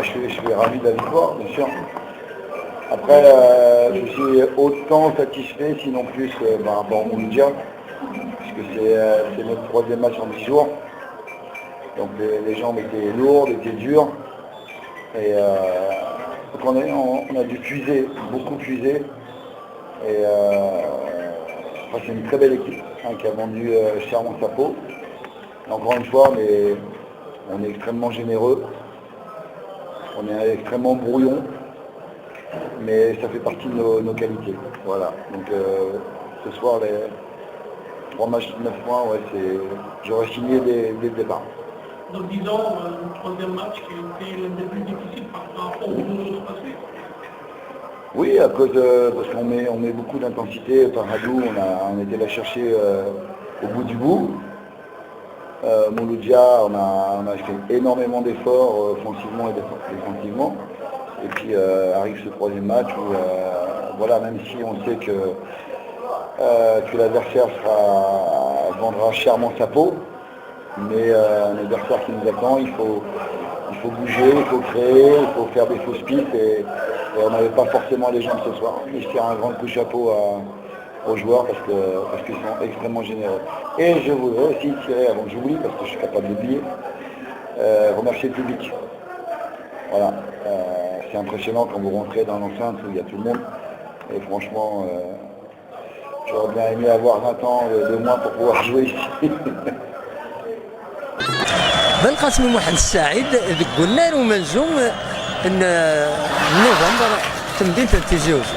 je suis ravi de la victoire, bien sûr. Après, je suis autant satisfait, sinon plus, par rapport au Mouloudia, puisque c'est notre troisième match en 10 jours. Donc les jambes étaient lourdes, étaient dures. Et donc on a dû puiser, beaucoup puiser. Et enfin, c'est une très belle équipe qui a vendu chèrement sa peau. Encore une fois, on est extrêmement généreux, on est extrêmement brouillon, mais ça fait partie de nos qualités. Voilà. Donc ce soir, les 3 matchs de 9 points, ouais, j'aurais signé dès le départ. Donc disons, le troisième match qui a été l'un des plus difficiles par rapport aux autres passés. Oui, parce qu'on met beaucoup d'intensité par Hadou, on était la chercher au bout du bout. Mouloudia, on a fait énormément d'efforts offensivement et défensivement. Et puis arrive ce troisième match où, voilà, même si on sait que l'adversaire vendra chèrement sa peau, mais un adversaire qui nous attend, il faut bouger, il faut créer, il faut faire des fausses pistes et on n'avait pas forcément les jambes ce soir. Et je tire un grand coup de chapeau aux joueurs parce qu'ils sont extrêmement généreux. Et je voudrais aussi tirer, avant que j'oublie, parce que je suis capable d'oublier, remercier le public. Voilà, c'est impressionnant quand vous rentrez dans l'enceinte où il y a tout le monde. Et franchement, j'aurais bien aimé avoir 20 ans de moins pour pouvoir jouer ici. بن قاسم محمد السعيد قلنا له ملزوم ان نوفمبر تمديد تنتيزيوز